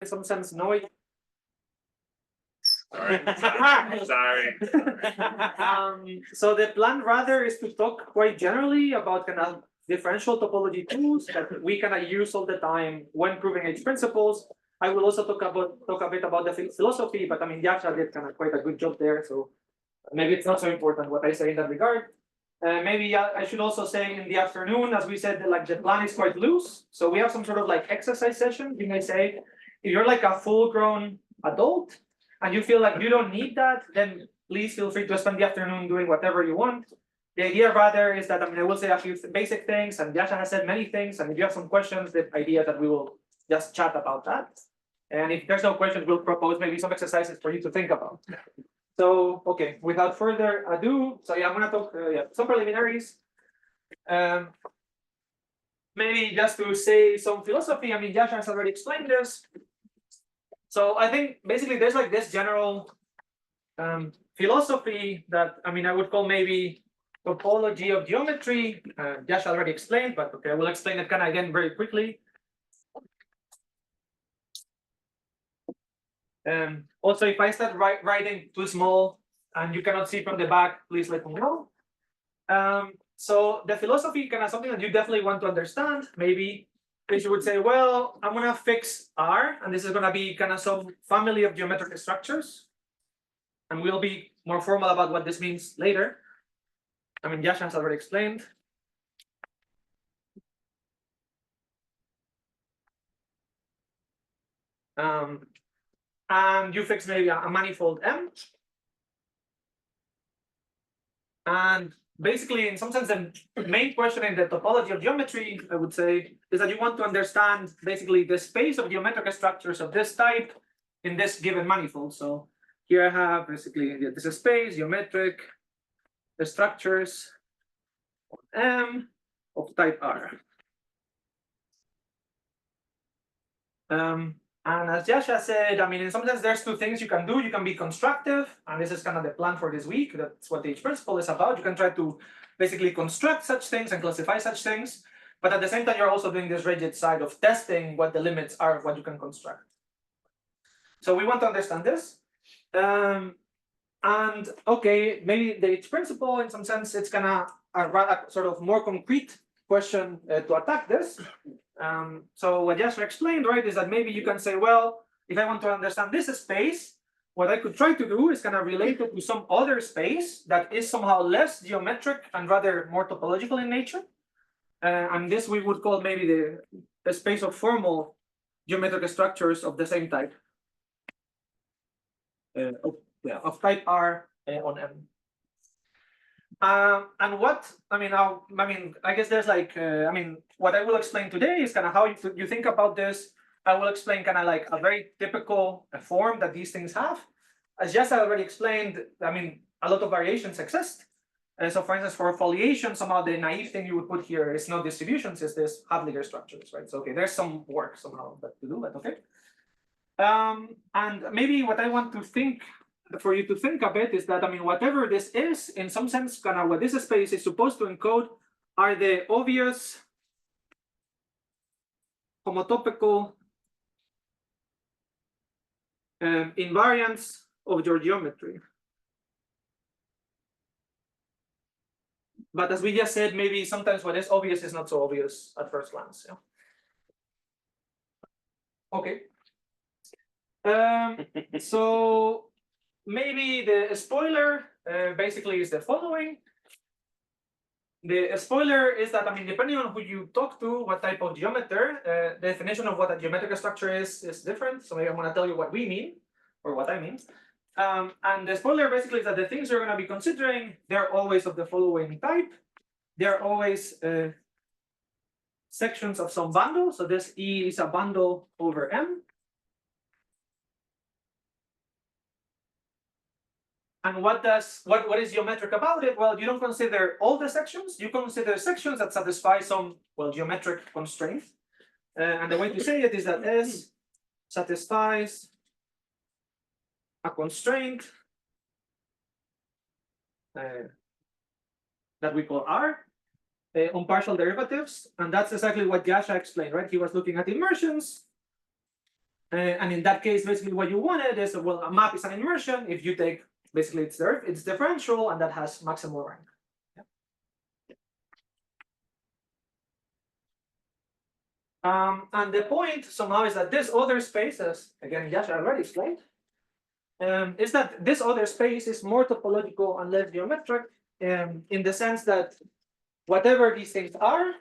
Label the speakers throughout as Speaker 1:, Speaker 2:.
Speaker 1: in some sense noise.
Speaker 2: Sorry.
Speaker 1: So the plan rather is to talk quite generally about kind of differential topology tools that we kind of use all the time when proving H principles. I will also talk a bit about the philosophy, but I mean Yasha did kind of quite a good job there, so maybe it's not so important what I say in that regard. Maybe I should also say in the afternoon, as we said, like the plan is quite loose. So we have some sort of like exercise session. You may say, if you're like a full-grown adult and you feel like you don't need that, then please feel free to spend the afternoon doing whatever you want. The idea rather is that I will say a few basic things, and Yasha has said many things. And if you have some questions, the idea that we will just chat about that. And if there's no questions, we'll propose maybe some exercises for you to think about. So, okay, without further ado, so yeah, I'm gonna talk some preliminaries. Maybe just to say some philosophy, I mean, Yasha has already explained this. So I think basically there's like this general philosophy that, I mean, I would call maybe topology of geometry. Yasha already explained, but okay, I will explain it kind of again very quickly. Also, if I start writing too small and you cannot see from the back, please let me know. So the philosophy kind of something that you definitely want to understand. Maybe you would say, well, I'm gonna fix R, and this is gonna be kind of some family of geometric structures, and we'll be more formal about what this means later. I mean, Yasha has already explained. And you fix maybe a manifold M. And basically, in some sense, the main question in the topology of geometry, I would say, is that you want to understand basically the space of geometric structures of this type in this given manifold. So here I have basically this is space, geometric, the structures M of type R. And as Yasha said, I mean, in some sense, there's two things you can do. You can be constructive, and this is kind of the plan for this week. That's what the H principle is about. You can try to basically construct such things and classify such things. But at the same time, you're also doing this rigid side of testing what the limits are of what you can construct. So we want to understand this. And okay, maybe the H principle, in some sense, it's kind of a sort of more concrete question to attack this. So what Yasha explained, right, is that maybe you can say, well, if I want to understand this space, what I could try to do is kind of relate it to some other space that is somehow less geometric and rather more topological in nature. And this we would call maybe the space of formal geometric structures of the same type. Of type R on M. And what I mean, I guess there's like what I will explain today is kind of how you think about this. I will explain kind of like a very typical form that these things have. As Jessa already explained, I mean, a lot of variations exist. So for instance, for foliation, somehow the naive thing you would put here is no distributions, is this Havliger structures, right? So okay, there's some work somehow to do, but okay. And maybe what I want to think for you to think a bit is that, I mean, whatever this is, in some sense, kind of what this space is supposed to encode are the obvious homotopical invariants of your geometry. But as we just said, maybe sometimes what is obvious is not so obvious at first glance. Yeah. Okay. So maybe the spoiler basically is the following. The spoiler is that, I mean, depending on who you talk to, what type of geometer, the definition of what a geometric structure is different. So maybe I'm going to tell you what we mean, or what I mean. And the spoiler basically is that the things you're going to be considering, they're always of the following type. They're always sections of some bundle. So this E is a bundle over M. And what is geometric about it? Well, you don't consider all the sections. You consider sections that satisfy some, well, geometric constraint. And the way to say it is that S satisfies a constraint that we call R on partial derivatives. And that's exactly what Yasha explained, right? He was looking at immersions. And in that case, basically what you wanted is, well, a map is an inversion if you take basically its differential and that has maximal rank. And the point somehow is that this other space, as again Yasha already explained, is that this other space is more topological and less geometric, in the sense that whatever these things are,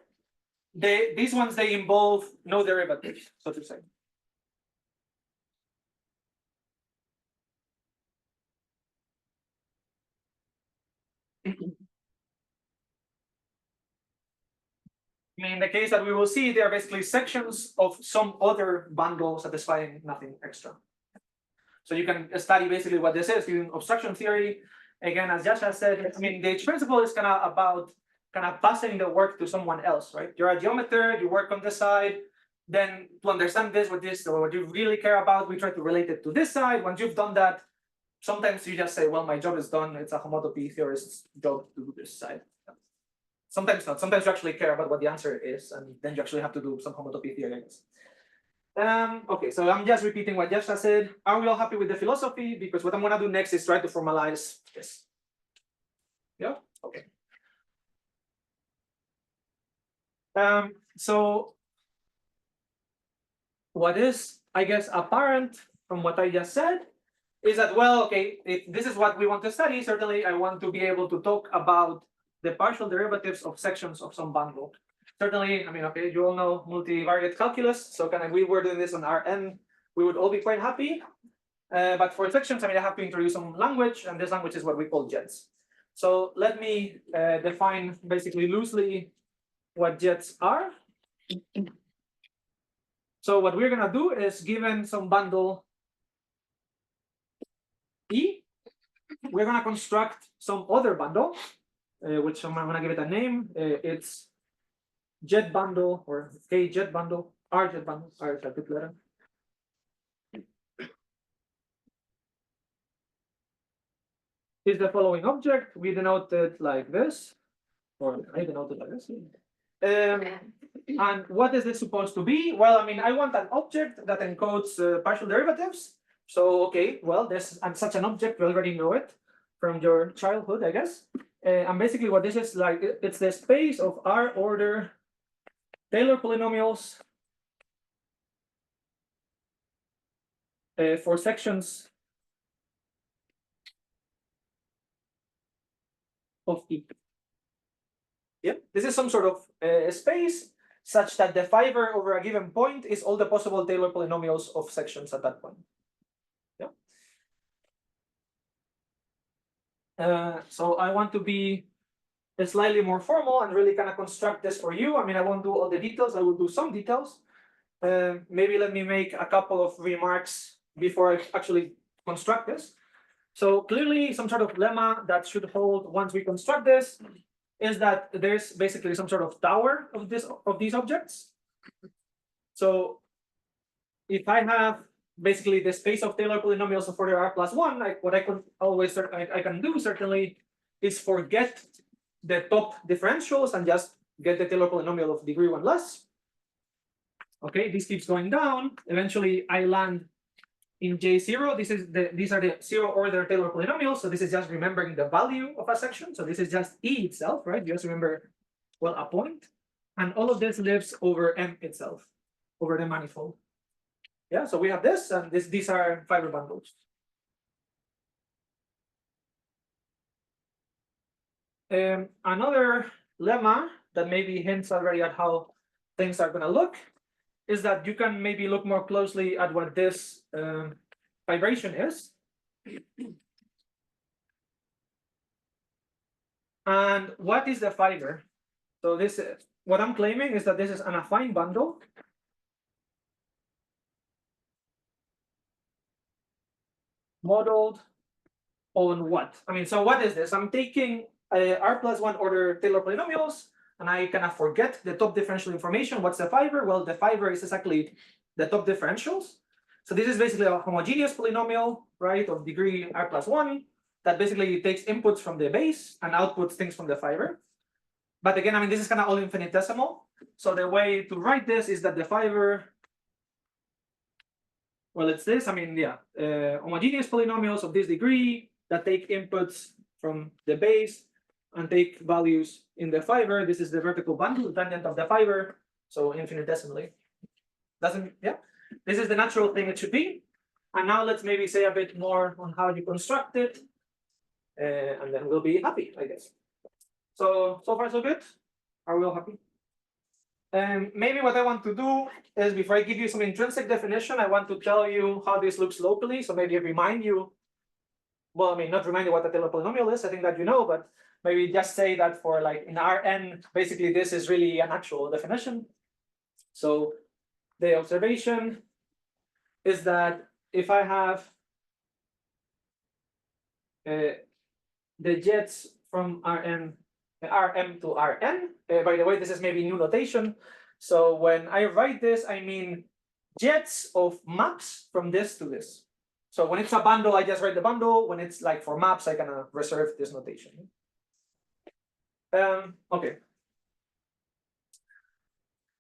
Speaker 1: these ones they involve no derivatives, so to say. I mean, in the case that we will see, they are basically sections of some other bundle satisfying nothing extra. So you can study basically what this is using obstruction theory. Again, as Yasha said, I mean, the principle is kind of about passing the work to someone else, right? You're a geometer, you work on this side. Then to understand this, what you really care about, we try to relate it to this side. Once you've done that, sometimes you just say, well, my job is done. It's a homotopy theorist's job to do this side. Sometimes not. Sometimes you actually care about what the answer is, and then you actually have to do some homotopy theory, I guess. Okay, so I'm just repeating what Yasha said. Are we all happy with the philosophy? Because what I'm gonna do next is try to formalize this. Yeah. Okay. So what is, I guess, apparent from what I just said is that, well, okay, if this is what we want to study, certainly I want to be able to talk about the partial derivatives of sections of some bundle. Certainly, I mean, okay, you all know multivariate calculus, so we were doing this on Rn, we would all be quite happy. But for sections, I mean, I have to introduce some language, and this language is what we call jets. So let me define basically loosely what jets are. So what we're gonna do is, given some bundle E, we're gonna construct some other bundle, which I'm gonna give it a name. It's jet bundle, or K jet bundle, R jet bundle. R is a good letter. Is the following object. We denote it like this, or I denote it like this. And what is this supposed to be? Well, I mean, I want an object that encodes partial derivatives. So, okay, well, there's such an object. We already know it from your childhood, I guess. And basically what this is like, it's the space of R order Taylor polynomials for sections of E. Yeah, this is some sort of space such that the fiber over a given point is all the possible Taylor polynomials of sections at that point. Yeah. So I want to be slightly more formal and really kind of construct this for you. I mean, I won't do all the details. I will do some details. Maybe let me make a couple of remarks before I actually construct this. So clearly, some sort of lemma that should hold once we construct this is that there's basically some sort of tower of these objects. So if I have basically the space of Taylor polynomials of order R plus 1, like what I can do certainly is forget the top differentials and just get the Taylor polynomial of degree 1 less. Okay, this keeps going down. Eventually, I land in J0. These are the 0 order Taylor polynomials. So this is just remembering the value of a section. So this is just E itself, right? You just remember, well, a point. And all of this lives over M itself, over the manifold. Yeah, so we have this, and these are fiber bundles. Another lemma that maybe hints already at how things are going to look is that you can maybe look more closely at what this vibration is. And what is the fiber? So this is what I'm claiming is that this is an affine bundle. Modeled on what? I mean, so what is this? I'm taking R plus 1 order Taylor polynomials, and I kind of forget the top differential information. What's the fiber? Well, the fiber is exactly the top differentials. So this is basically a homogeneous polynomial, right, of degree R plus 1 that basically takes inputs from the base and outputs things from the fiber. But again, I mean, this is kind of all infinitesimal. So the way to write this is that the fiber well, it's this. I mean, yeah, homogeneous polynomials of this degree that take inputs from the base and take values in the fiber. This is the vertical bundle dependent of the fiber, so infinitesimally. Doesn't, yeah. This is the natural thing it should be. And now let's maybe say a bit more on how you construct it, and then we'll be happy, I guess. So far so good. Are we all happy? Maybe what I want to do is, before I give you some intrinsic definition, I want to tell you how this looks locally. So maybe remind you, well, I mean, not remind you what a Taylor polynomial is. I think that you know, but maybe just say that for like in Rn, basically this is really an actual definition. So the observation is that if I have the jets from Rm to Rn, by the way, this is maybe new notation. So when I write this, I mean jets of maps from this to this. So when it's a bundle, I just write the bundle. When it's like for maps, I kind of reserve this notation. Okay.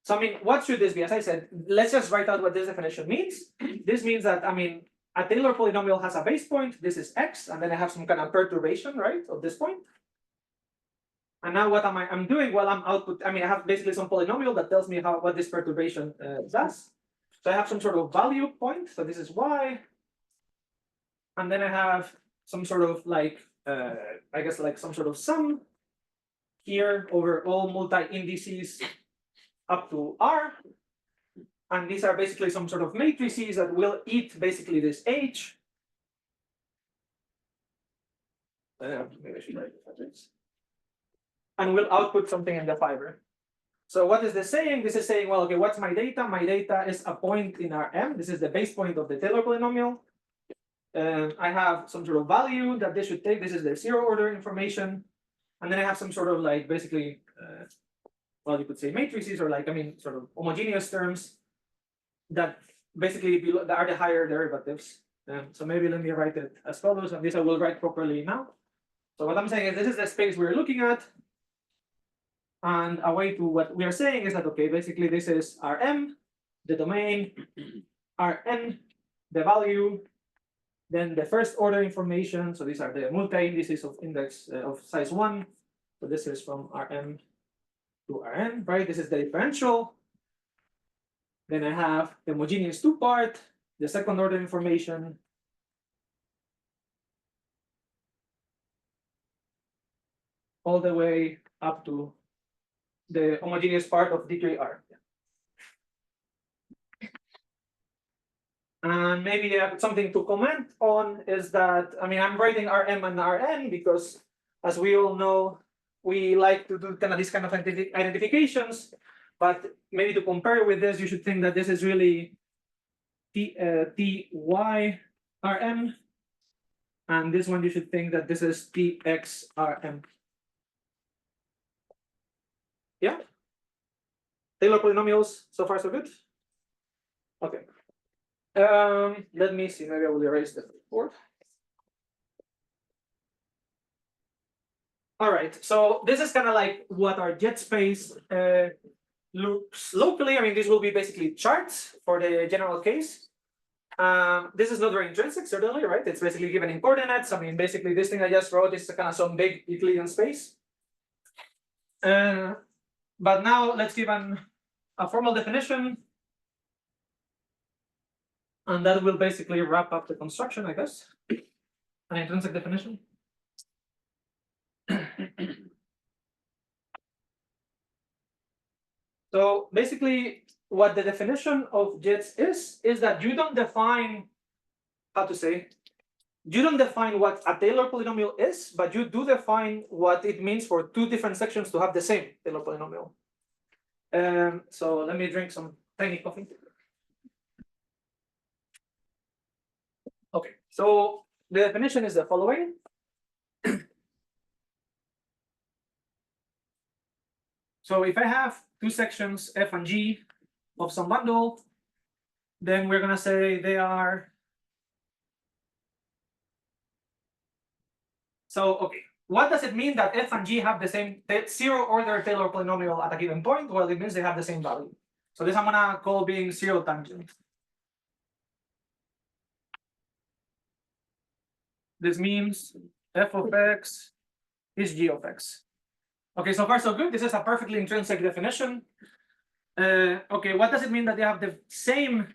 Speaker 1: So I mean, what should this be? As I said, let's just write out what this definition means. This means that, I mean, a Taylor polynomial has a base point. This is x, and then I have some kind of perturbation, right, of this point. And now what I'm doing? Well, I'm output. I mean, I have basically some polynomial that tells me what this perturbation does. So I have some sort of value point. So this is y, and then I have some sort of like, I guess like some sort of sum here over all multi-indices up to R. And these are basically some sort of matrices that will eat basically this H. Maybe I should write this. And will output something in the fiber. So what is this saying? This is saying, well, okay, what's my data? My data is a point in Rm. This is the base point of the Taylor polynomial. I have some sort of value that this should take. This is the zero order information. And then I have some sort of like basically, well, you could say matrices, or like, I mean, sort of homogeneous terms that basically that are the higher derivatives. So maybe let me write it as follows, and this I will write properly now. So what I'm saying is this is the space we're looking at. And a way to what we are saying is that, okay, basically this is Rm, the domain, Rn, the value, then the first order information. So these are the multi-indices of index of size 1. So this is from Rm to Rn, right? This is the differential. Then I have the homogeneous 2-part, the second order information. All the way up to the homogeneous part of degree R. And maybe something to comment on is that, I mean, I'm writing Rm and Rn because, as we all know, we like to do kind of these kind of identifications. But maybe to compare with this, you should think that this is really Ty Rm. And this one, you should think that this is Tx Rm. Yeah? Taylor polynomials, so far so good? Okay. Let me see, maybe I will erase the board. All right, so this is kind of like what our jet space looks locally. I mean, this will be basically charts for the general case. This is not very intrinsic, certainly, right? It's basically given in coordinates. I mean, basically this thing I just wrote is kind of some big Euclidean space. But now let's give a formal definition. And that will basically wrap up the construction, I guess. An intrinsic definition. So basically, what the definition of jets is that you don't define, how to say, you don't define what a Taylor polynomial is, but you do define what it means for two different sections to have the same Taylor polynomial. So let me drink some tiny coffee. Okay, so the definition is the following. So if I have two sections F and G of some bundle, then we're gonna say they are. So okay, what does it mean that F and G have the same zero order Taylor polynomial at a given point? Well, it means they have the same value. So this I'm gonna call being zero tangent. this means f of x is g of x. Okay, so far so good. This is a perfectly intrinsic definition. Okay, what does it mean that they have the same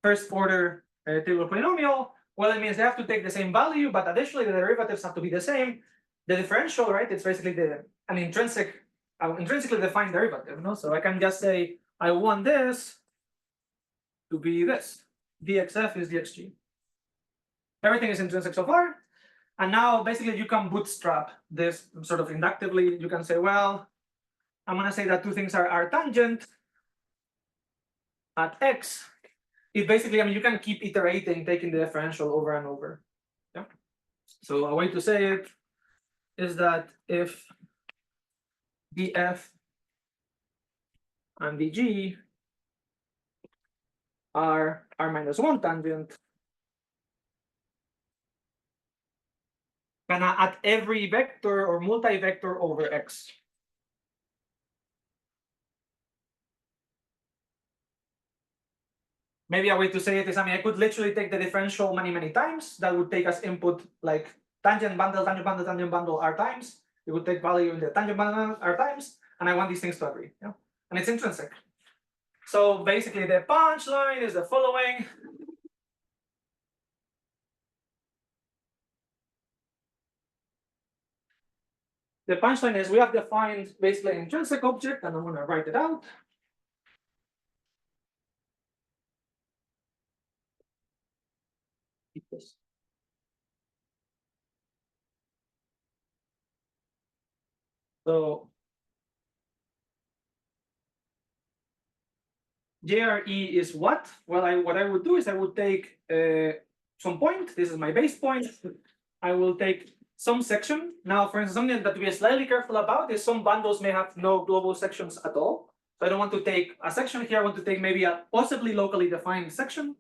Speaker 1: first order Taylor polynomial? Well, it means they have to take the same value, but additionally the derivatives have to be the same. The differential, right? It's basically an intrinsically defined derivative, no? So I can just say I want this to be this. dxf is dxg. Everything is intrinsic so far. And now basically you can bootstrap this sort of inductively. You can say, well, I'm gonna say that two things are tangent at x. It basically, I mean, you can keep iterating, taking the differential over and over. Yeah. So a way to say it is that if df and dg are r-1 tangent, at every vector or multi-vector over x. Maybe a way to say it is, I mean, I could literally take the differential many times. That would take as input like tangent bundle, r times. It would take value in the tangent bundle r times, and I want these things to agree. Yeah, and it's intrinsic. So basically, the punchline is the following. The punchline is we have defined basically an intrinsic object, and I'm going to write it out. So JRE is what? Well, what I would do is I would take some point. This is my base point. I will take some section. Now, for instance, something that to be slightly careful about is some bundles may have no global sections at all. So I don't want to take a section here. I want to take maybe a possibly locally defined section.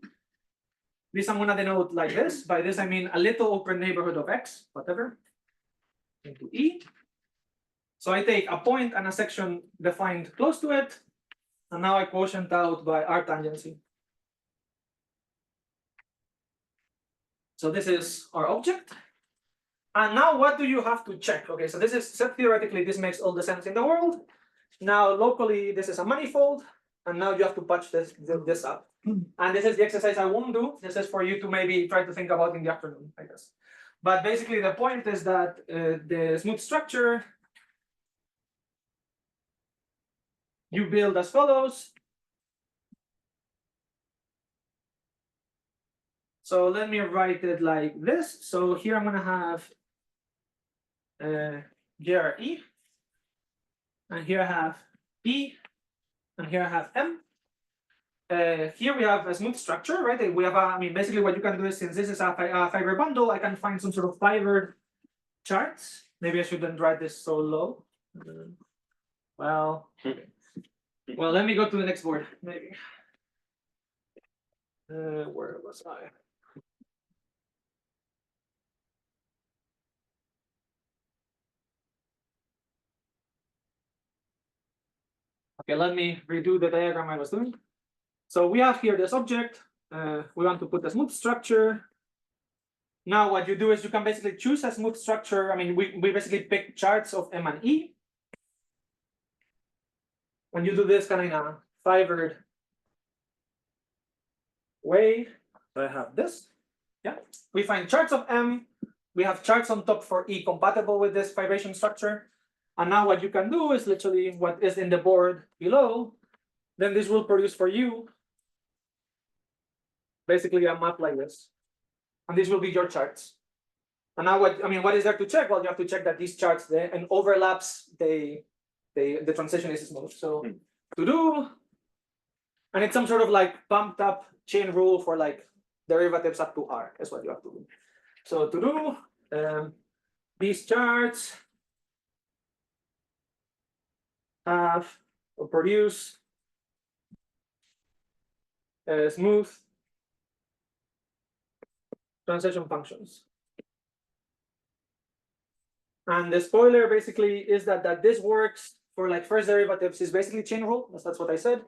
Speaker 1: This I'm going to denote like this. By this, I mean a little open neighborhood of x, whatever, into E. So I take a point and a section defined close to it. And now I quotient out by r tangency. So this is our object. And now what do you have to check? Okay, so this is theoretically, this makes all the sense in the world. Now locally, this is a manifold. And now you have to patch this up. And this is the exercise I won't do. This is for you to maybe try to think about in the afternoon, I guess. But basically the point is that the smooth structure you build as follows. So let me write it like this. So here I'm gonna have JRE, and here I have E, and here I have M. Here we have a smooth structure, right? We have, I mean, basically what you can do is, since this is a fiber bundle, I can find some sort of fibered charts. Maybe I shouldn't write this so low. Well, let me go to the next board, maybe. Where was I? Okay, let me redo the diagram I was doing. So we have here this object. We want to put a smooth structure. Now what you do is you can basically choose a smooth structure. I mean, we basically pick charts of M and E. When you do this kind of in a fibered way, so I have this. Yeah, we find charts of M. We have charts on top for E compatible with this fibration structure. And now what you can do is literally what is in the board below. Then this will produce for you basically a map like this. And these will be your charts. And now what is there to check? Well, you have to check that these charts there and overlaps, the transition is smooth. So to do, and it's some sort of like pumped up chain rule for like derivatives up to R is what you have to do. So to do, these charts have or produce smooth transition functions. And the spoiler basically is that this works for like first derivatives is basically chain rule. That's what I said.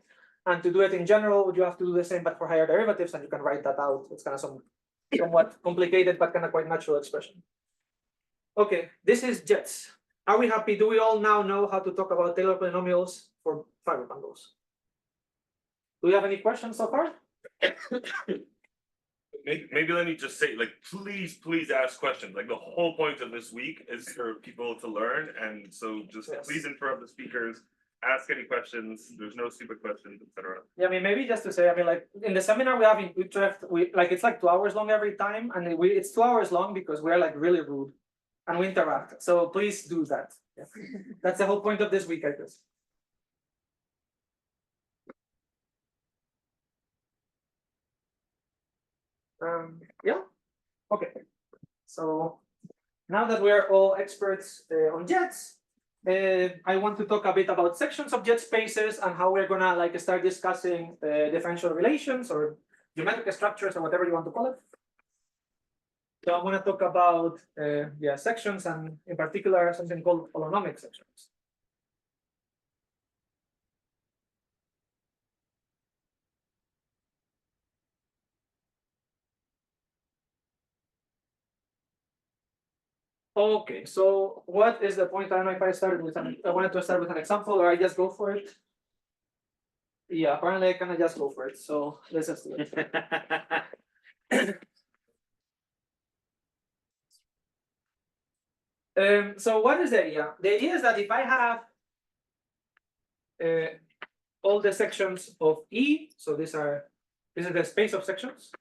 Speaker 1: And to do it in general, you have to do the same, but for higher derivatives, and you can write that out. It's kind of some somewhat complicated but kind of quite natural expression. Okay, this is jets. Are we happy? Do we all now know how to talk about Taylor polynomials for fiber bundles? Do we have any questions so far?
Speaker 2: Maybe let me just say, like, please ask questions. Like, the whole point of this week is for people to learn, and so just
Speaker 1: Yes.
Speaker 2: please interrupt the speakers, ask any questions. There's no stupid questions, etc.
Speaker 1: Yeah, I mean, maybe just to say, I mean, like in the seminar we have in Utrecht, we like it's like 2 hours long every time, and it's 2 hours long because we're like really rude, and we interact. So please do that. Yeah. That's the whole point of this week, I guess. Yeah. Okay. So now that we're all experts on jets, I want to talk a bit about sections of jet spaces and how we're gonna like start discussing differential relations or geometric structures or whatever you want to call it. So I want to talk about sections and in particular something called holonomic sections. Okay, so what is the point? I don't know if I started with I wanted to start with an example or I just go for it. Yeah, apparently I kind of just go for it. So let's just do it. So what is the idea? The idea is that if I have all the sections of E, so this is the space of sections.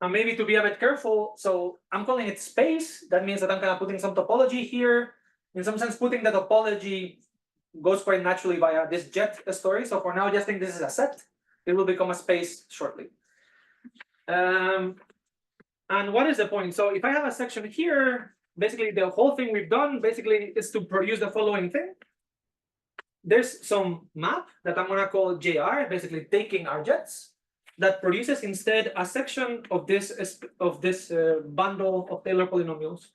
Speaker 1: And maybe to be a bit careful, so I'm calling it space. That means that I'm kind of putting some topology here. In some sense, putting the topology goes quite naturally via this jet story. So for now, just think this is a set. It will become a space shortly. And what is the point? So if I have a section here, basically the whole thing we've done basically is to produce the following thing. There's some map that I'm gonna call JR, basically taking our jets, that produces instead a section of this bundle of Taylor polynomials.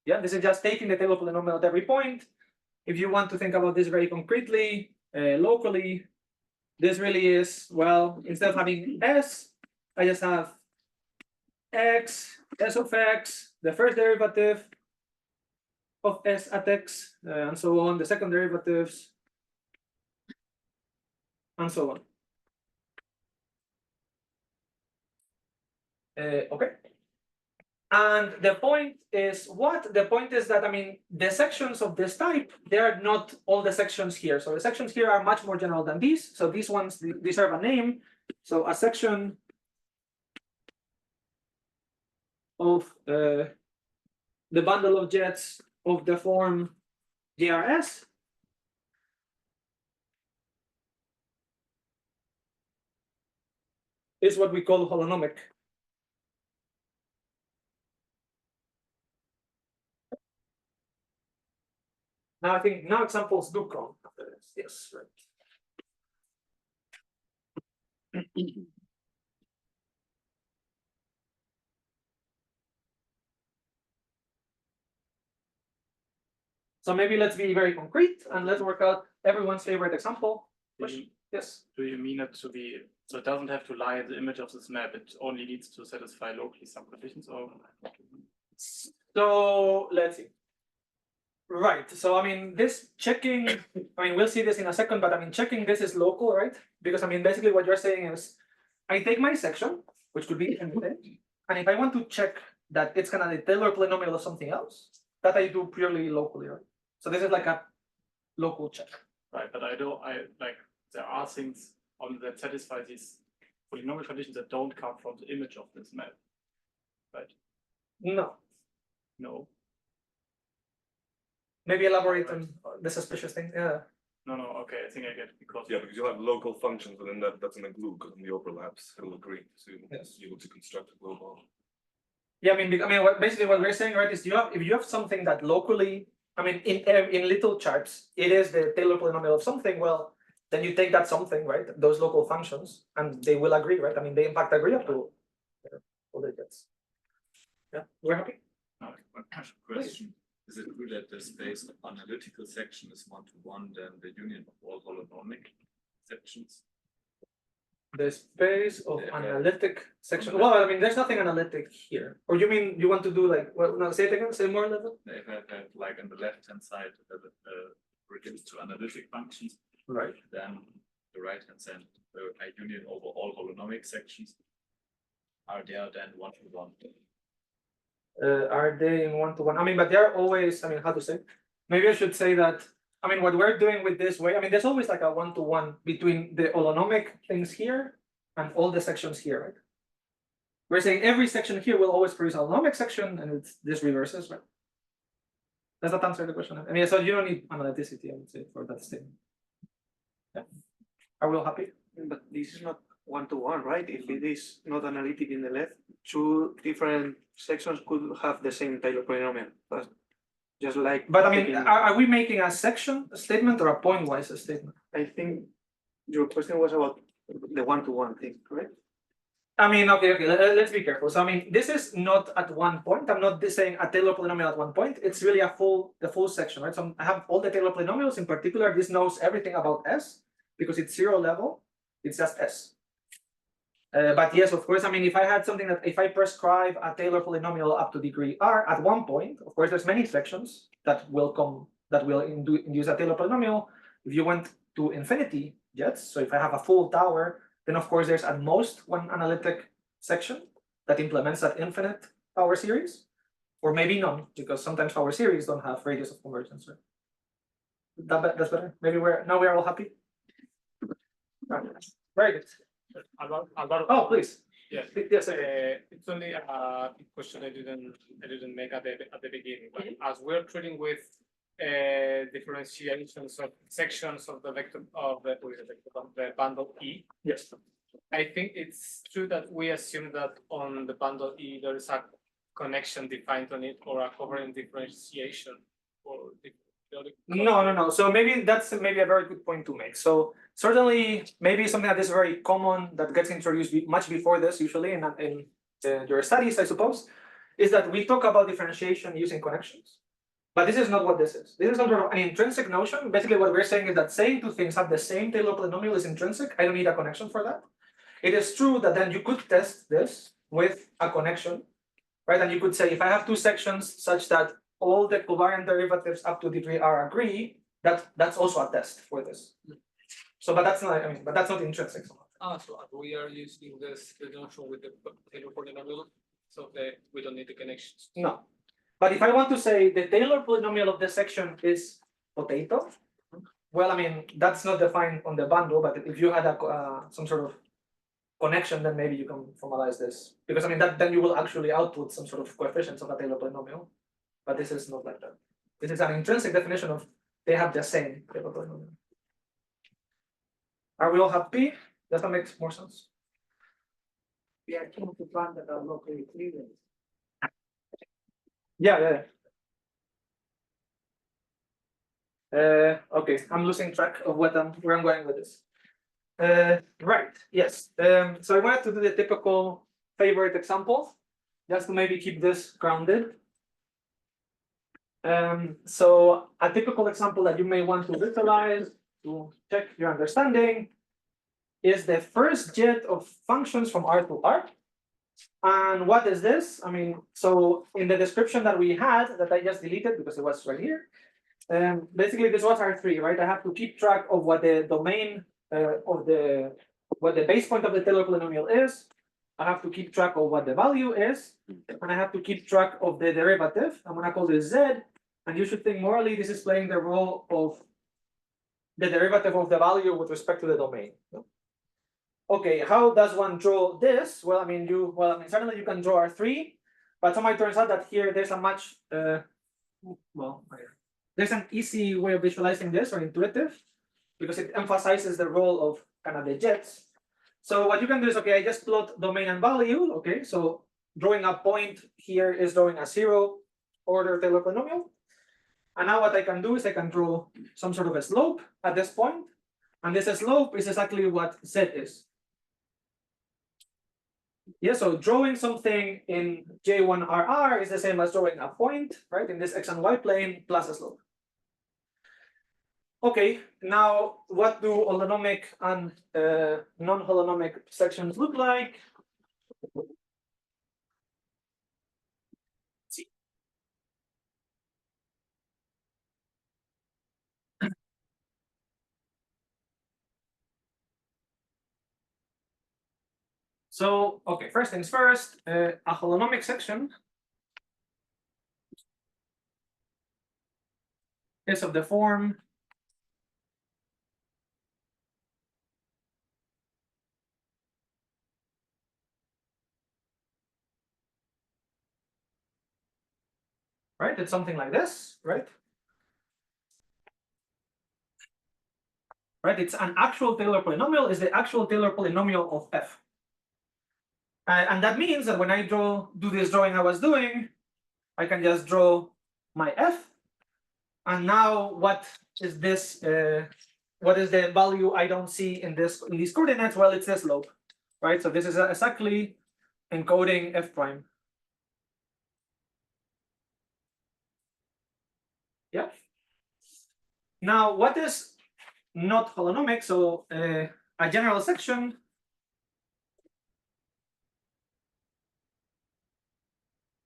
Speaker 1: Yeah, this is just taking the Taylor polynomial at every point. If you want to think about this very concretely, locally, this really is, well, instead of having S, I just have X, S of X, the first derivative of S at X, and so on, the second derivatives, and so on. Okay. And the point is what? The point is that, I mean, the sections of this type, they are not all the sections here. So the sections here are much more general than these. So these ones deserve a name. So a section of the bundle of jets of the form JRS is what we call holonomic. Now I think now examples do come after this. Yes, right. So maybe let's be very concrete and let's work out everyone's favorite example. Question? Yes.
Speaker 3: Do you mean it to be, so it doesn't have to lie in the image of this map, it only needs to satisfy locally some conditions, or?
Speaker 1: So let's see. Right, so I mean, this checking, I mean, we'll see this in a second, but I mean, checking this is local, right? Because I mean, basically what you're saying is, I take my section, which could be anything, and if I want to check that it's kind of the Taylor polynomial of something else, that I do purely locally, right? So this is like a local check.
Speaker 3: Right, but there are things on that satisfy these polynomial conditions that don't come from the image of this map, right?
Speaker 1: No.
Speaker 3: No.
Speaker 1: Maybe elaborate on the suspicious thing. Yeah.
Speaker 3: No, okay, I think I get it, because.
Speaker 2: Yeah, because you have local functions, but then that's in a glue because in the overlaps it'll agree. So
Speaker 1: Yes.
Speaker 2: you're able to construct a global.
Speaker 1: Yeah, I mean, basically what we're saying, right, is if you have something that locally, I mean, in little charts, it is the Taylor polynomial of something. Well, then you take that something, right, those local functions, and they will agree, right? I mean, they in fact agree up to all the jets. Yeah, we're happy.
Speaker 4: Question. Is it true that the space of analytical section is 1-to-1 than the union of all holonomic sections?
Speaker 1: the space of analytic section. Well, I mean, there's nothing analytic here. Or you mean you want to do like, well, no, say it again, say more level?
Speaker 4: If I had like on the left-hand side, reduced to analytic functions,
Speaker 1: Right.
Speaker 4: then the right-hand side, a union over all holonomic sections. Are there then one-to-one?
Speaker 1: Are they in one-to-one? I mean, but they're always, I mean, how to say? Maybe I should say that, I mean, what we're doing with this way, I mean, there's always like a one-to-one between the holonomic things here and all the sections here, right? We're saying every section here will always produce a holonomic section, and it's this reverses, right? Does that answer the question? I mean, so you don't need analyticity, I would say, for that statement. Yeah. Are we all happy?
Speaker 5: But this is not one-to-one, right? If it is not analytic in the left, two different sections could have the same Taylor polynomial, but just like.
Speaker 1: But I mean,
Speaker 5: taking-
Speaker 1: are we making a section statement or a point-wise statement?
Speaker 5: I think your question was about the one-to-one thing, correct?
Speaker 1: I mean, okay, let's be careful. So I mean, this is not at one point. I'm not saying a Taylor polynomial at one point. It's really the full section, right? So I have all the Taylor polynomials. In particular, this knows everything about S because it's 0 level. It's just S. But yes, of course, I mean, if I had something that if I prescribe a Taylor polynomial up to degree R at one point, of course, there's many sections that will induce a Taylor polynomial. If you went to infinity jets, so if I have a full tower, then of course there's at most one analytic section that implements that infinite power series, or maybe none, because sometimes power series don't have radius of convergence. Right? That's better. Maybe now we're all happy. Right. Very good.
Speaker 3: Alvaro.
Speaker 1: Oh, please.
Speaker 3: Yes.
Speaker 1: Yes.
Speaker 3: It's only a question I didn't make at the beginning. But as we're treating with differentiations of sections of the vector of the bundle E.
Speaker 1: Yes.
Speaker 3: I think it's true that we assume that on the bundle E there is a connection defined on it or a covariant differentiation or
Speaker 1: No. So maybe that's a very good point to make. So certainly maybe something that is very common that gets introduced much before this, usually in your studies, I suppose, is that we talk about differentiation using connections. But this is not what this is. This is not an intrinsic notion. Basically, what we're saying is that saying two things have the same Taylor polynomial is intrinsic. I don't need a connection for that. It is true that then you could test this with a connection, right? And you could say if I have two sections such that all the covariant derivatives up to degree R agree, that's also a test for this. So, but that's not intrinsic.
Speaker 3: So we are using this notion with the Taylor polynomial, so that we don't need the connections.
Speaker 1: No. But if I want to say the Taylor polynomial of the section is potato, well, I mean, that's not defined on the bundle, but if you had some sort of connection, then maybe you can formalize this. Because I mean, then you will actually output some sort of coefficients of a Taylor polynomial. But this is not like that. This is an intrinsic definition of they have the same Taylor polynomial. Are we all happy? Does that make more sense?
Speaker 5: We are trying to find that are locally equivalent.
Speaker 1: Yeah. Okay, I'm losing track of where I'm going with this. Right, yes. So I wanted to do the typical favorite example, just to maybe keep this grounded. So a typical example that you may want to visualize to check your understanding is the first jet of functions from R to R. And what is this? I mean, so in the description that we had that I just deleted because it was right here, basically this was R3, right? I have to keep track of what the domain what the base point of the Taylor polynomial is. I have to keep track of what the value is, and I have to keep track of the derivative. I'm gonna call this Z, and you should think morally this is playing the role of the derivative of the value with respect to the domain. Okay, how does one draw this? Well, I mean, certainly you can draw R3, but somehow it turns out that here there's a much there's an easy way of visualizing this, or intuitive, because it emphasizes the role of kind of the jets. So what you can do is, okay, I just plot domain and value. Okay, so drawing a point here is drawing a 0-order Taylor polynomial. And now what I can do is I can draw some sort of a slope at this point, and this slope is exactly what Z is. Yeah, so drawing something in J1RR is the same as drawing a point, right, in this X and Y plane plus a slope. Okay, now what do holonomic and non-holonomic sections look like? So, okay, first things first, a holonomic section is of the form right? It's something like this, right? Right, it's an actual Taylor polynomial, is the actual Taylor polynomial of f. And that means that when I do this drawing I was doing, I can just draw my f. And now what is this? What is the value I don't see in these coordinates? Well, it's the slope, right? So this is exactly encoding f prime. Yeah. Now, what is not holonomic? So a general section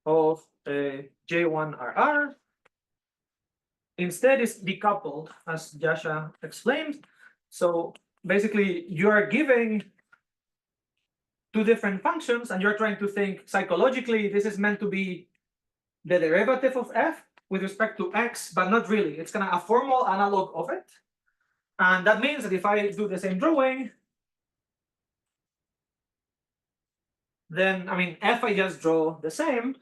Speaker 1: of J1RR instead is decoupled, as Jasha explained. So basically, you are giving two different functions, and you're trying to think psychologically, this is meant to be the derivative of f with respect to x, but not really. It's kind of a formal analog of it. And that means that if I do the same drawing, then I mean f I just draw the same,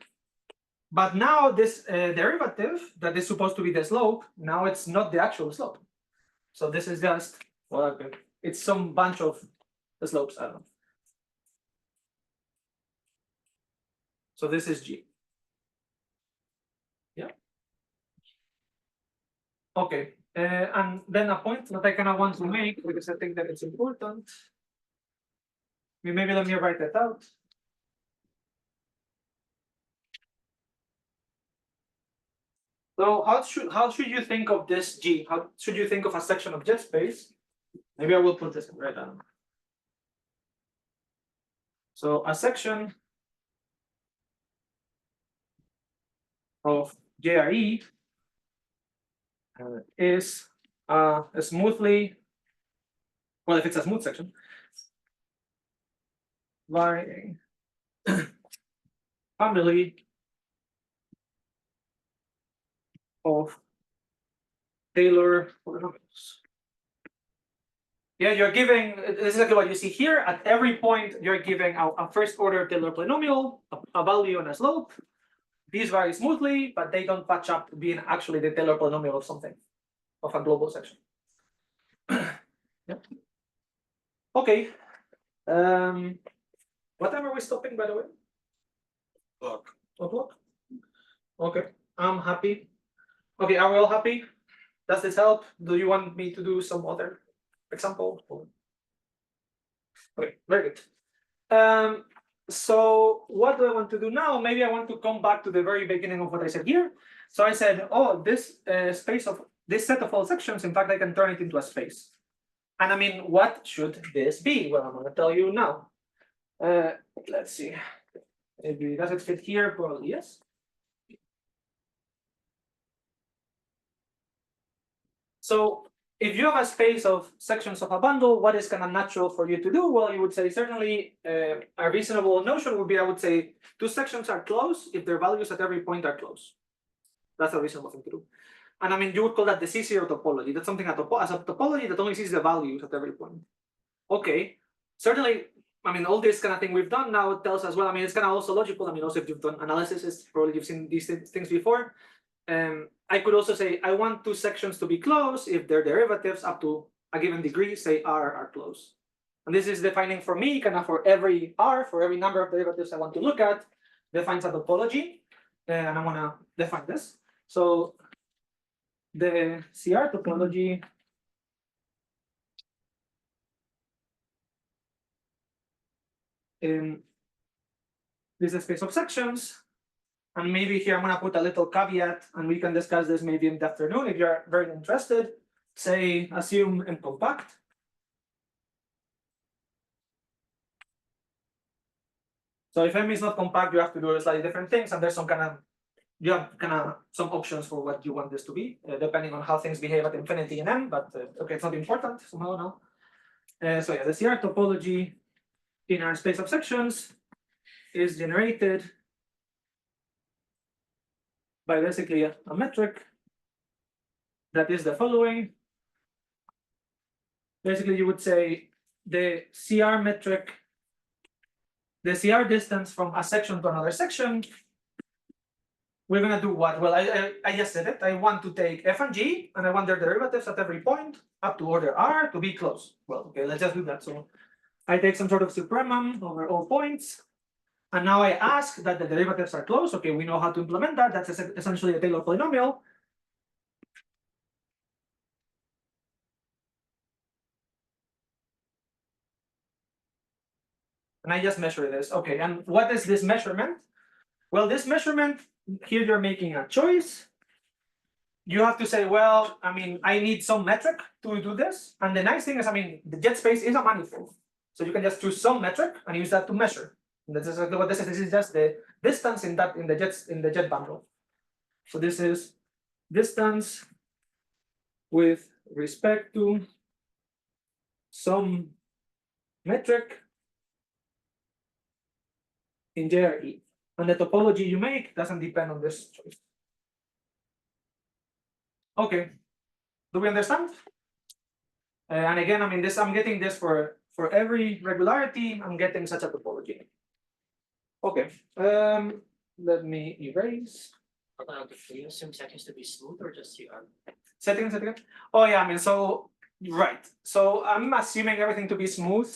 Speaker 1: but now this derivative that is supposed to be the slope, now it's not the actual slope. So this is just, well, it's some bunch of the slopes, I don't know. So this is G. Yeah. Okay, and then a point that I kind of want to make, because I think that it's important. Maybe let me write that out. So how should you think of this G? How should you think of a section of jet space? Maybe I will put this right down. So a section of JRE is a smoothly, well, if it's a smooth section, varying family of Taylor polynomials. Yeah, you're giving, this is exactly what you see here. At every point, you're giving a first order Taylor polynomial, a value and a slope. These vary smoothly, but they don't patch up to being actually the Taylor polynomial of something, of a global section. Yeah. Okay. What time are we stopping, by the way?
Speaker 2: Look,
Speaker 1: O'clock? Okay, I'm happy. Okay, are we all happy? Does this help? Do you want me to do some other example? Okay, very good. So what do I want to do now? Maybe I want to come back to the very beginning of what I said here. So I said, oh, this space of this set of all sections, in fact, I can turn it into a space. And I mean, what should this be? Well, I'm going to tell you now. Let's see. Maybe does it fit here? Probably yes. So if you have a space of sections of a bundle, what is kind of natural for you to do? Well, you would say certainly a reasonable notion would be, I would say, two sections are close if their values at every point are close. That's a reasonable thing to do. And I mean, you would call that the C0 topology. That's something as a topology that only sees the values at every point. Okay, certainly, I mean, all this kind of thing we've done now tells us, well, I mean, it's kind of also logical. I mean, also if you've done analysis, probably you've seen these things before. I could also say I want two sections to be close if their derivatives up to a given degree, say R, are close. And this is defining for me, kind of for every R, for every number of derivatives I want to look at, defines a topology. And I want to define this. So the CR topology this is a space of sections. And maybe here I'm going to put a little caveat, and we can discuss this maybe in the afternoon if you're very interested. say, assume M compact. So if M is not compact, you have to do slightly different things, and there's some kind of you have kind of some options for what you want this to be, depending on how things behave at infinity in M. But okay, it's not important somehow now. So yeah, the CR topology in our space of sections is generated by basically a metric that is the following. Basically, you would say the CR metric, the CR distance from a section to another section. We're gonna do what? Well, I just said it. I want to take f and g, and I want their derivatives at every point up to order r to be close. Well, okay, let's just do that. So I take some sort of supremum over all points, and now I ask that the derivatives are close. Okay, we know how to implement that. That's essentially a Taylor polynomial. And I just measure this. Okay, and what is this measurement? Well, this measurement, here you're making a choice. You have to say, well, I mean, I need some metric to do this. And the nice thing is, I mean, the jet space is a manifold. So you can just choose some metric and use that to measure. And that's exactly what this is. This is just the distance in the jet bundle. So this is distance with respect to some metric in JRE. And the topology you make doesn't depend on this choice. Okay, do we understand? And again, I mean, I'm getting this for every regularity. I'm getting such a topology. Okay, let me erase.
Speaker 6: Do you assume settings to be smooth or just CR?
Speaker 1: Settings. Oh yeah, I mean, so right. So I'm assuming everything to be smooth.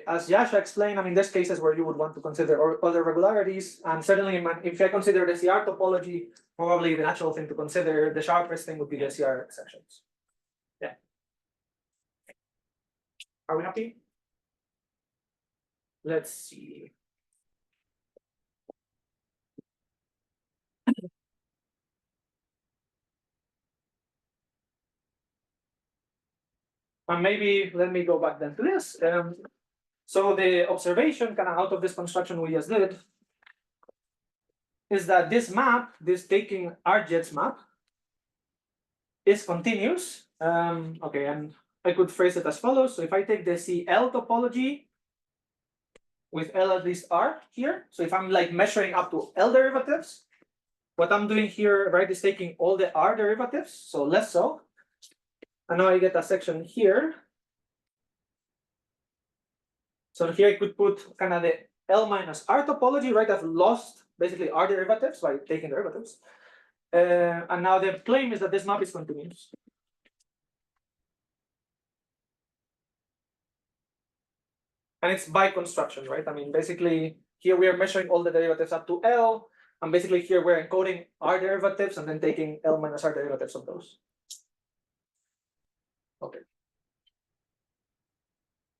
Speaker 1: As Yasha explained, I mean, there's cases where you would want to consider other regularities, and certainly if I consider the CR topology, probably the natural thing to consider, the sharpest thing would be the CR sections. Yeah. Are we happy? Let's see. And maybe let me go back then to this. So the observation kind of out of this construction we just did is that this map, this taking RJet's map, is continuous. Okay, and I could phrase it as follows. So if I take the CL topology with L at least R here, so if I'm like measuring up to L derivatives, what I'm doing here, right, is taking all the R derivatives, so less so. And now I get a section here. So here I could put kind of the L minus R topology, right? I've lost basically R derivatives by taking derivatives. And now the claim is that this map is continuous. And it's by construction, right? I mean, basically here we are measuring all the derivatives up to L. And basically here we're encoding R derivatives and then taking L minus R derivatives of those. Okay.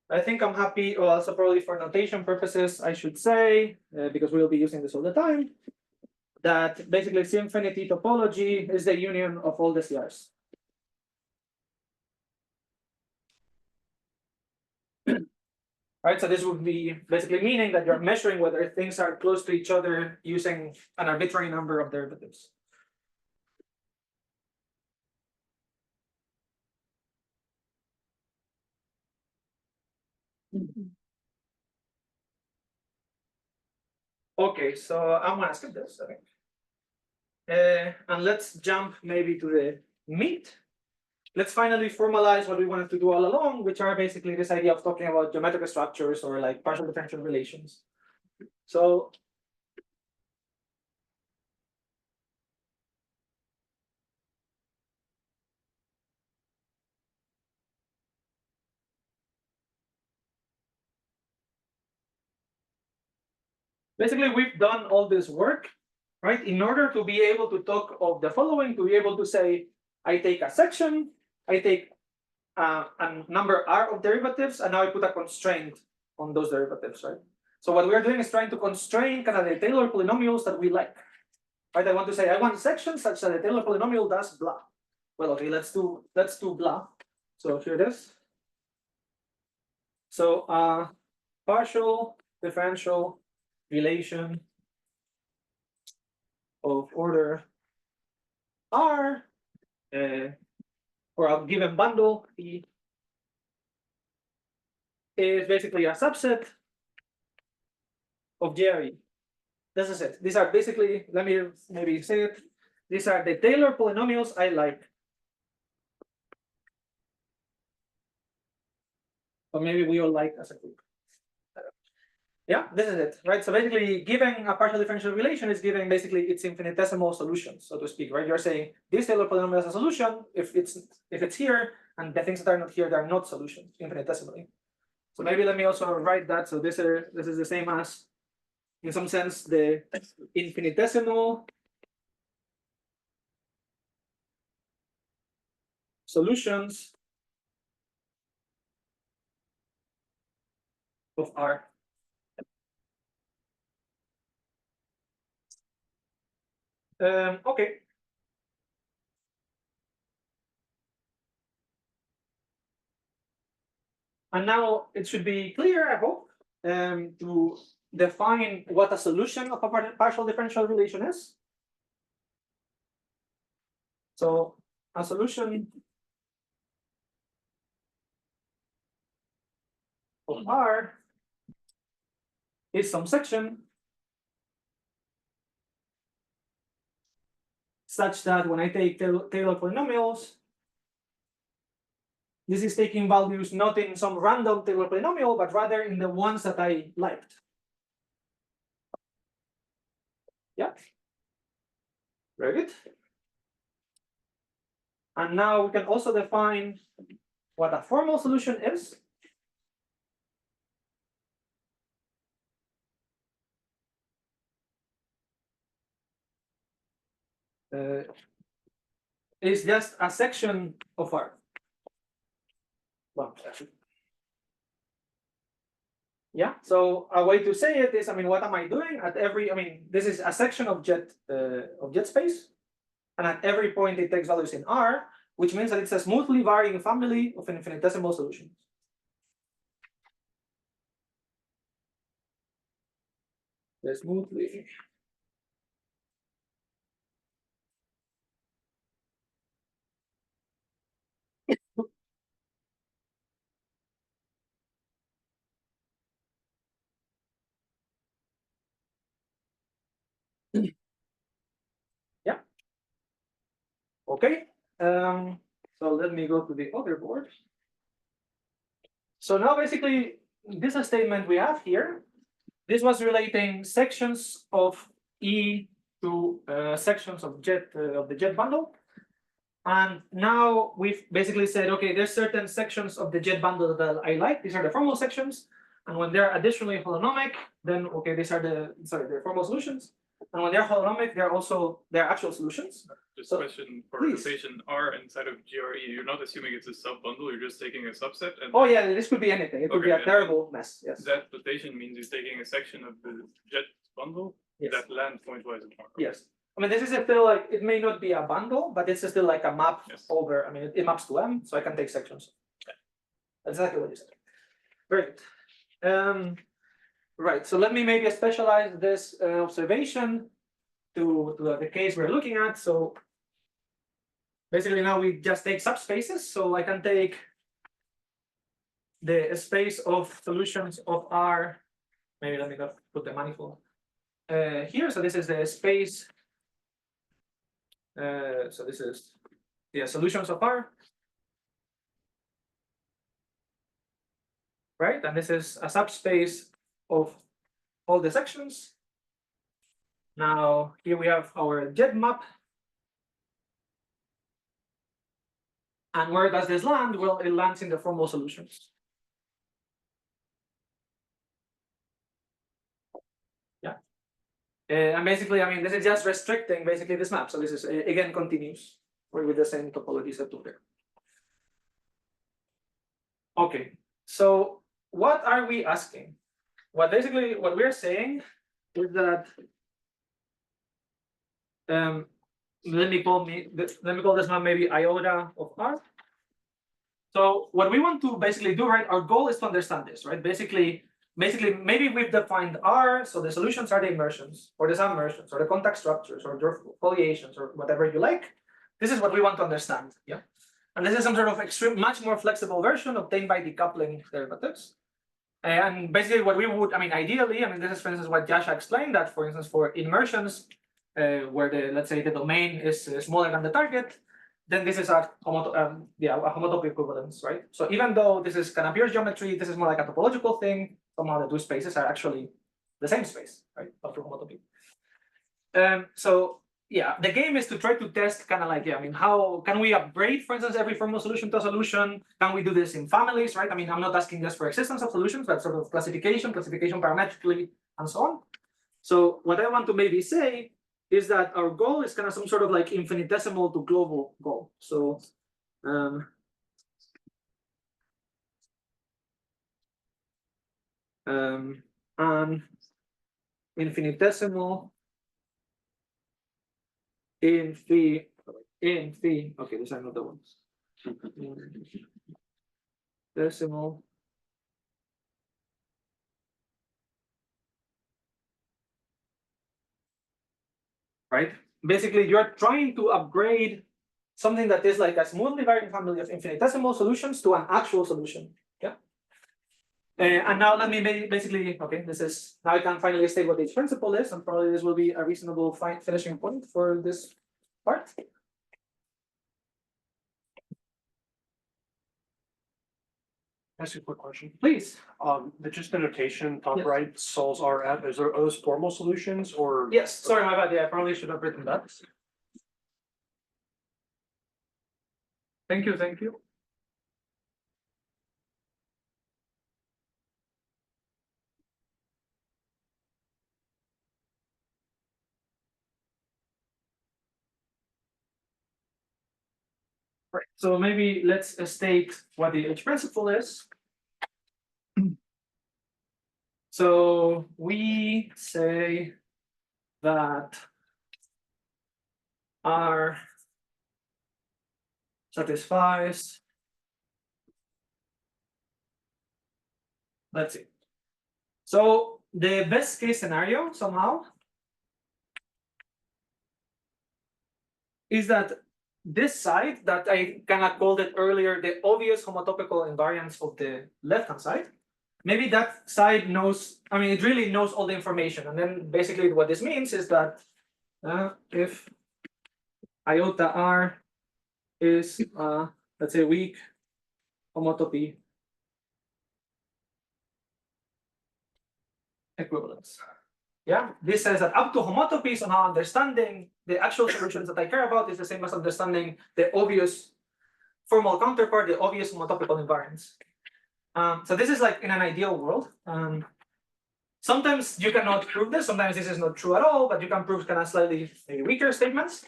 Speaker 1: I think I'm happy. Well, also probably for notation purposes, I should say, because we'll be using this all the time, that basically C infinity topology is the union of all the CRs. Right, so this would be basically meaning that you're measuring whether things are close to each other using an arbitrary number of derivatives. Okay, so I'm gonna skip this, I think. And let's jump maybe to the meat. Let's finally formalize what we wanted to do all along, which are basically this idea of talking about geometric structures or like partial differential relations. So basically we've done all this work, right, in order to be able to talk of the following, to be able to say, I take a section, I take a number R of derivatives, and now I put a constraint on those derivatives, right? So what we're doing is trying to constrain kind of the Taylor polynomials that we like, right? I want to say I want sections such that the Taylor polynomial does blah. well, okay, let's do blah. So here it is. So partial differential relation of order R for a given bundle E is basically a subset of JRE. This is it. These are basically, let me maybe say it. These are the Taylor polynomials I like. Or maybe we all like as a group. Yeah, this is it, right? So basically, giving a partial differential relation is giving basically its infinitesimal solution, so to speak, right? You're saying this Taylor polynomial has a solution if it's here, and the things that are not here, they're not solutions infinitesimally. So maybe let me also write that. So this is the same as, in some sense, the infinitesimal solutions of R. Okay. And now it should be clear, I hope, to define what a solution of a partial differential relation is. So a solution of R is some section such that when I take Taylor polynomials, this is taking values not in some random Taylor polynomial, but rather in the ones that I liked. Yeah. Very good. And now we can also define what a formal solution is. Is just a section of R. Well, yeah. So a way to say it is, I mean, what am I doing at every? I mean, this is a section of jet space, and at every point it takes values in R, which means that it's a smoothly varying family of infinitesimal solutions. Smoothly. Yeah. Okay. So let me go to the other board. So now basically this statement we have here, this was relating sections of E to sections of the jet bundle. And now we've basically said, okay, there's certain sections of the jet bundle that I like. These are the formal sections. And when they're additionally holonomic, then okay, these are the formal solutions. And when they're holonomic, they're also their actual solutions.
Speaker 3: Just
Speaker 1: So,
Speaker 3: question for
Speaker 1: please.
Speaker 3: notation R inside of GRE, you're not assuming it's a sub bundle, you're just taking a subset and
Speaker 1: Oh yeah, this could be anything. It could be
Speaker 3: Okay,
Speaker 1: a terrible mess. Yes.
Speaker 3: that notation means you're taking a section of the jet bundle
Speaker 1: Yes.
Speaker 3: that lands pointwise in R.
Speaker 1: Yes. I mean, this is still like, it may not be a bundle, but it's still like a map
Speaker 3: Yes.
Speaker 1: over, I mean, it maps to M, so I can take sections. That's exactly what you said. Very good. Right, so let me maybe specialize this observation to the case we're looking at. So basically now we just take subspaces. So I can take the space of solutions of R. Maybe let me not put the manifold here. So this is the space. So this is the solutions of R. Right, and this is a subspace of all the sections. Now here we have our jet map. And where does this land? Well, it lands in the formal solutions. Yeah. And basically, I mean, this is just restricting basically this map. So this is again continuous with the same topology set up there. Okay, so what are we asking? Well, basically, what we're saying is that let me call this one maybe iota of r. So what we want to basically do, right? Our goal is to understand this, right? Basically, maybe we've defined R, so the solutions are the immersions or the submersions or the contact structures or your foliations or whatever you like. This is what we want to understand, yeah. And this is some sort of much more flexible version obtained by decoupling derivatives. And basically, what we would, ideally, this is for instance what Jasha explained, that for instance for immersions, where let's say the domain is smaller than the target, then this is a homotopy equivalence, right? So even though this is kind of pure geometry, this is more like a topological thing. Somehow the two spaces are actually the same space, right? After homotopy. So yeah, the game is to try to test kind of like, how can we upgrade, for instance, every formal solution to a solution? Can we do this in families, right? I'm not asking just for existence of solutions, but sort of classification parametrically, and so on. So what I want to maybe say is that our goal is kind of some sort of like infinitesimal to global goal. So and infinitesimal in phi, okay, these are not the ones. Decimal right? Basically, you're trying to upgrade something that is like a smoothly varying family of infinitesimal solutions to an actual solution. Yeah. And now let me basically, okay, this is now I can finally state what each principle is, and probably this will be a reasonable finishing point for this part.
Speaker 7: Ask you a quick question.
Speaker 1: Please.
Speaker 7: Just the notation, top
Speaker 1: Yes.
Speaker 7: right, sols RF, are those formal solutions or?
Speaker 1: Yes, sorry, my bad. Yeah, I probably should have written that. Thank you, thank you. Right, so maybe let's state what the H principle is. So we say that R satisfies, let's see. So the best case scenario somehow is that this side that I kind of called it earlier, the obvious homotopical invariance of the left-hand side, maybe that side knows, it really knows all the information. And then basically what this means is that if iota R is, let's say, weak homotopy equivalence. Yeah, this says that up to homotopy, somehow understanding the actual solutions that I care about is the same as understanding the obvious formal counterpart, the obvious homotopical invariance. So this is like in an ideal world. Sometimes you cannot prove this, sometimes this is not true at all, but you can prove kind of slightly maybe weaker statements.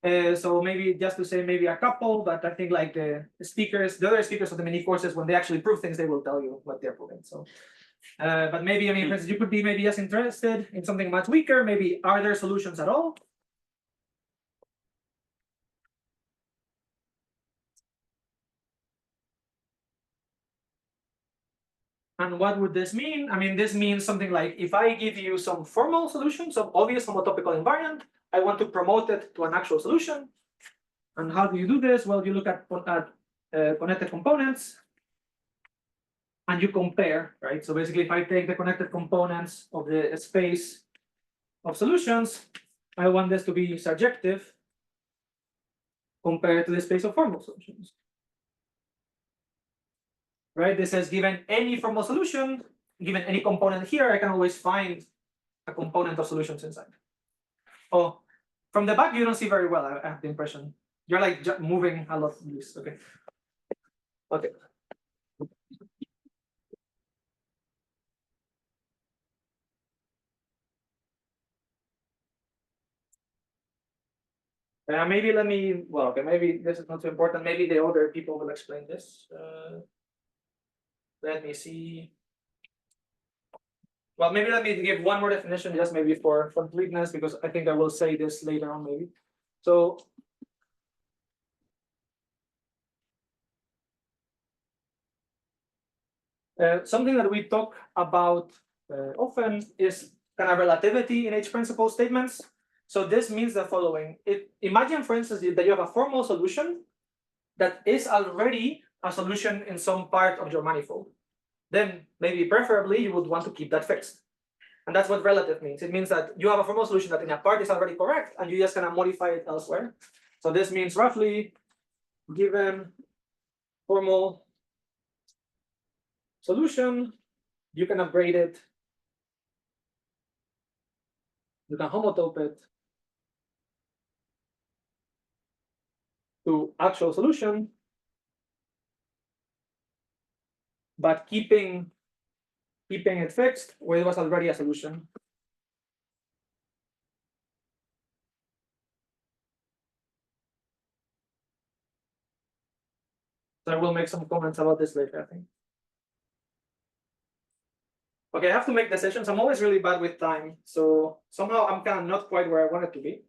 Speaker 1: So maybe just to say maybe a couple, but I think like the other speakers of the mini courses, when they actually prove things, they will tell you what they're proving. So but maybe, for instance, you could be maybe just interested in something much weaker. Maybe are there solutions at all? And what would this mean? This means something like if I give you some formal solution, some obvious homotopical invariant, I want to promote it to an actual solution. And how do you do this? Well, you look at connected components and you compare, right? So basically, if I take the connected components of the space of solutions, I want this to be surjective compared to the space of formal solutions. Right? This says given any formal solution, given any component here, I can always find a component of solutions inside. Oh, from the back, you don't see very well, I have the impression. You're like moving a lot. Okay. Okay. Maybe let me, well, okay, maybe this is not so important. Maybe the other people will explain this. Let me see. Well, maybe let me give one more definition, just maybe for completeness, because I think I will say this later on, maybe. So something that we talk about often is kind of relativity in H-principle statements. So this means the following. Imagine, for instance, that you have a formal solution that is already a solution in some part of your manifold. Then maybe preferably you would want to keep that fixed. And that's what relative means. It means that you have a formal solution that in a part is already correct and you just kind of modify it elsewhere. So this means roughly given formal solution, you can upgrade it, you can homotope it to actual solution, but keeping it fixed where it was already a solution. So I will make some comments about this later, I think. Okay, I have to make decisions. I'm always really bad with time, so somehow I'm kind of not quite where I want it to be.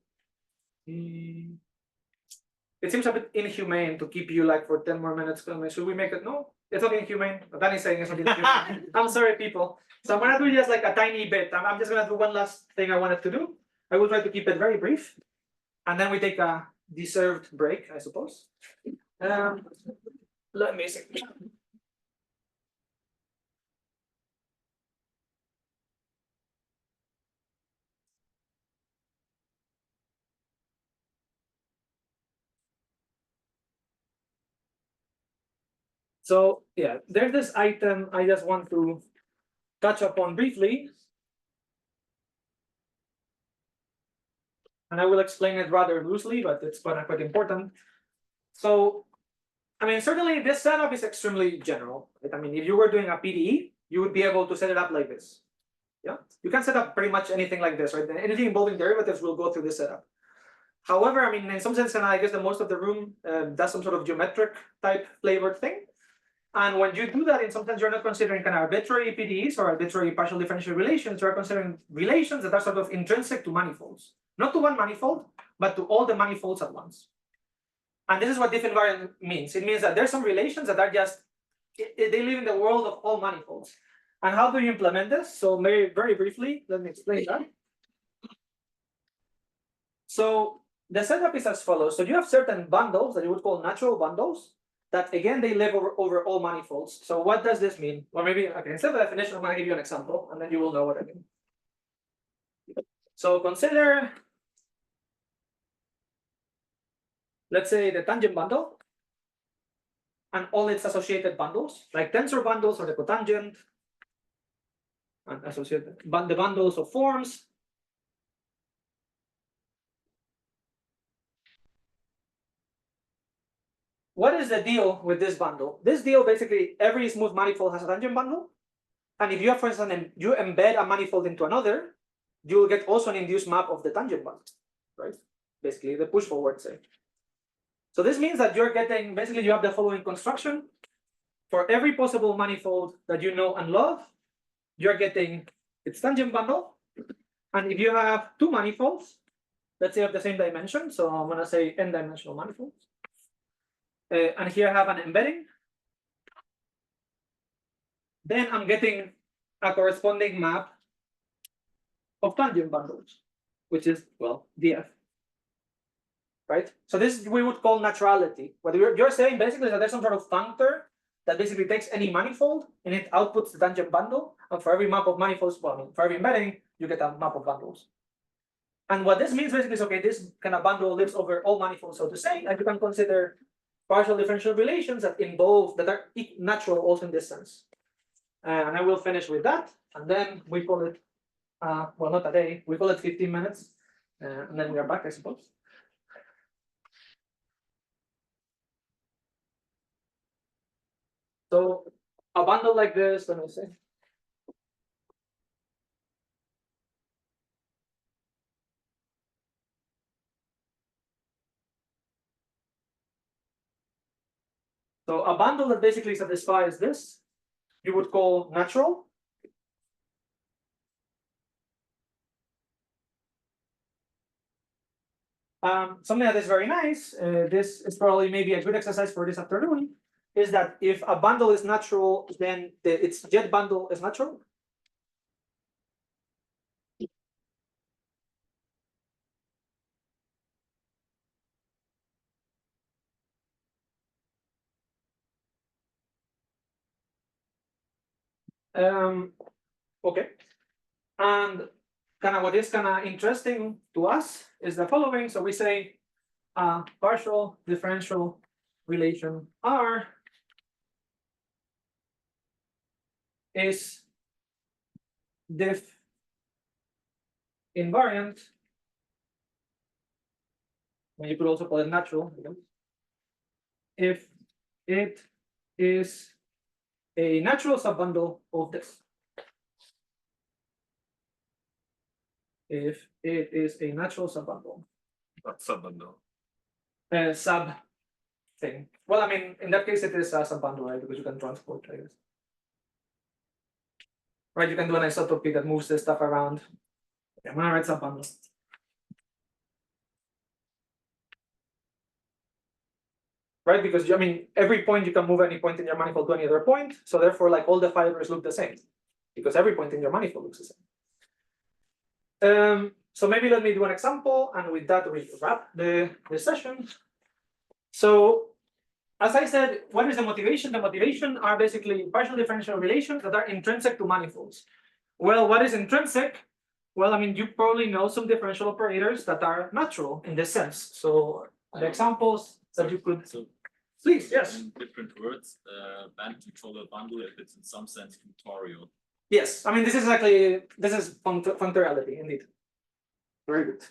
Speaker 1: It seems a bit inhumane to keep you like for 10 more minutes. Should we make it? No, it's not inhumane. Danny's saying it's not inhumane. I'm sorry, people. So I'm gonna do just like a tiny bit. I'm just gonna do one last thing I wanted to do. I will try to keep it very brief, and then we take a deserved break, I suppose. Let me see. So yeah, there's this item I just want to touch upon briefly. And I will explain it rather loosely, but it's quite important. So, I mean, certainly this setup is extremely general. Right? I mean, if you were doing a PDE, you would be able to set it up like this. Yeah, you can set up pretty much anything like this, right? Anything involving derivatives will go through this setup. However, I mean, in some sense, and I guess that most of the room does some sort of geometric type flavored thing. And when you do that, in some sense, you're not considering kind of arbitrary PDEs or arbitrary partial differential relations. You're considering relations that are sort of intrinsic to manifolds. Not to one manifold, but to all the manifolds at once. And this is what diff-invariant means. It means that there's some relations that are just, they live in the world of all manifolds. And how do you implement this? So very briefly, let me explain that. So the setup is as follows. So you have certain bundles that you would call natural bundles that, again, they live over all manifolds. So what does this mean? Or maybe, okay, instead of the definition, I'm going to give you an example, and then you will know what I mean. So consider, let's say, the tangent bundle and all its associated bundles, like tensor bundles or the cotangent, and associated the bundles of forms. What is the deal with this bundle? This deal, basically, every smooth manifold has a tangent bundle. And if you have, for instance, you embed a manifold into another, you will get also an induced map of the tangent bundle, right? Basically, the push forward, say. So this means that you're getting, basically, you have the following construction. For every possible manifold that you know and love, you're getting its tangent bundle. And if you have two manifolds, let's say of the same dimension, so I'm going to say n-dimensional manifolds. And here I have an embedding. Then I'm getting a corresponding map of tangent bundles, which is, well, df. Right? So this we would call naturality. What you're saying basically is that there's some sort of functor that basically takes any manifold and it outputs the tangent bundle. And for every map of manifolds, well, I mean, for every embedding, you get a map of bundles. And what this means basically is, okay, this kind of bundle lives over all manifolds, so to say, and you can consider partial differential relations that involve, that are natural also in this sense. And I will finish with that. And then we call it, well, not a day, we call it 15 minutes. And then we are back, I suppose. So a bundle like this, let me see. So a bundle that basically satisfies this, you would call natural. Something that is very nice, this is probably maybe a good exercise for this afternoon, is that if a bundle is natural, then its jet bundle is natural. Okay, and kind of what is kind of interesting to us is the following. So we say partial differential relation R is diff invariant. And you could also call it natural if it is a natural subbundle of this. If it is a natural subbundle.
Speaker 2: Not subbundle.
Speaker 1: Sub thing. Well, I mean, in that case, it is a subbundle, right? Because you can transport, I guess. Right, you can do an isotropy that moves this stuff around. Okay, I'm gonna write subbundle. Right, because I mean, every point you can move any point in your manifold to any other point. So therefore, like all the fibers look the same, because every point in your manifold looks the same. So maybe let me do an example, and with that we wrap the session. So, as I said, what is the motivation? The motivation are basically partial differential relations that are intrinsic to manifolds. Well, what is intrinsic? Well, I mean, you probably know some differential operators that are natural in this sense. So the examples that you could,
Speaker 4: So
Speaker 1: please, yes.
Speaker 4: in different words, band controller bundle, if it's in some sense functorial.
Speaker 1: Yes, I mean, this is functoriality indeed. Very good.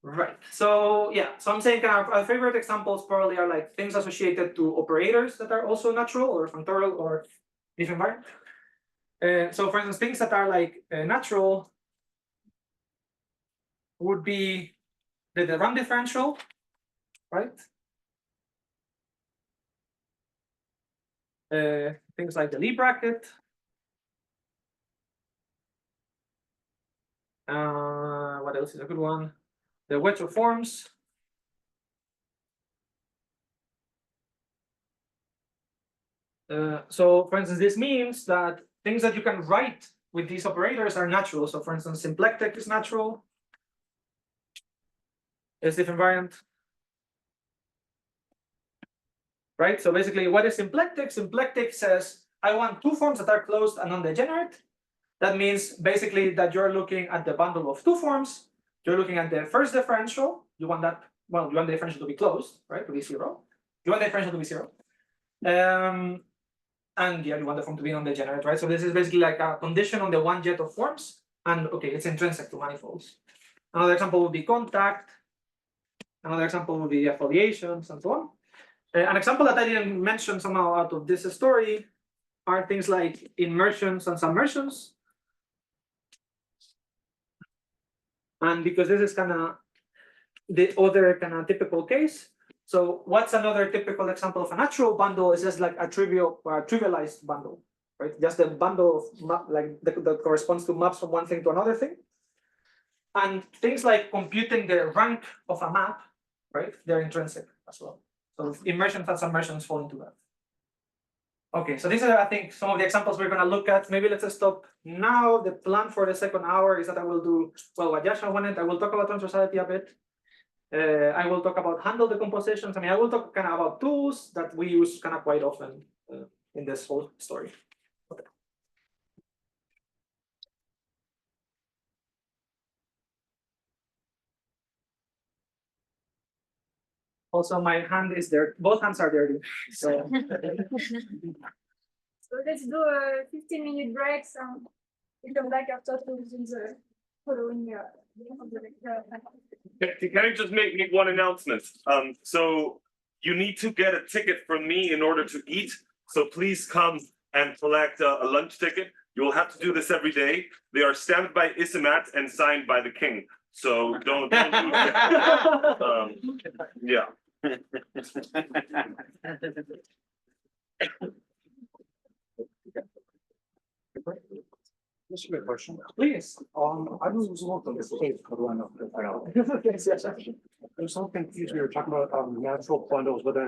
Speaker 1: Right. So yeah, so I'm saying kind of our favorite examples probably are like things associated to operators that are also natural or functorial or diff-invariant. So for instance, things that are like natural would be the run differential, right? Things like the Lie bracket. What else is a good one? The wedge of forms. So for instance, this means that things that you can write with these operators are natural. So for instance, symplectic is natural. Is diff-invariant. Right? So basically, what is symplectic? Symplectic says, I want two forms that are closed and non-degenerate. That means basically that you're looking at the bundle of two forms. You're looking at the first differential. You want that, well, you want the differential to be closed, right? To be zero. You want the differential to be zero. And yeah, you want the form to be non-degenerate, right? So this is basically like a condition on the one jet of forms. And okay, it's intrinsic to manifolds. Another example would be contact. Another example would be affiliations and so on. An example that I didn't mention somehow out of this story are things like immersions and submersions. And because this is kind of the other kind of typical case. So what's another typical example of a natural bundle is just like a trivialized bundle, right? Just a bundle of like that corresponds to maps from one thing to another thing. And things like computing the rank of a map, right? They're intrinsic as well. So immersions and submersions fall into that. Okay, so these are, I think, some of the examples we're going to look at. Maybe let's just stop now. The plan for the second hour is that I will do, well, what Yasha wanted. I will talk about transversality a bit. I will talk about handle decompositions. I mean, I will talk kind of about tools that we use kind of quite often in this whole story. Okay. Also, my hand is there. Both hands are dirty. So,
Speaker 8: So let's do a 15-minute break. So we come back after to resume the following of the lecture.
Speaker 2: Can I just make one announcement? So you need to get a ticket from me in order to eat. So please come and collect a lunch ticket. You will have to do this every day. They are stamped by ICMAT and signed by the king. So don't do that. Yeah.
Speaker 7: ask you a question?
Speaker 1: Please.
Speaker 7: I was a little confused. I was so confused. We were talking about natural bundles, but then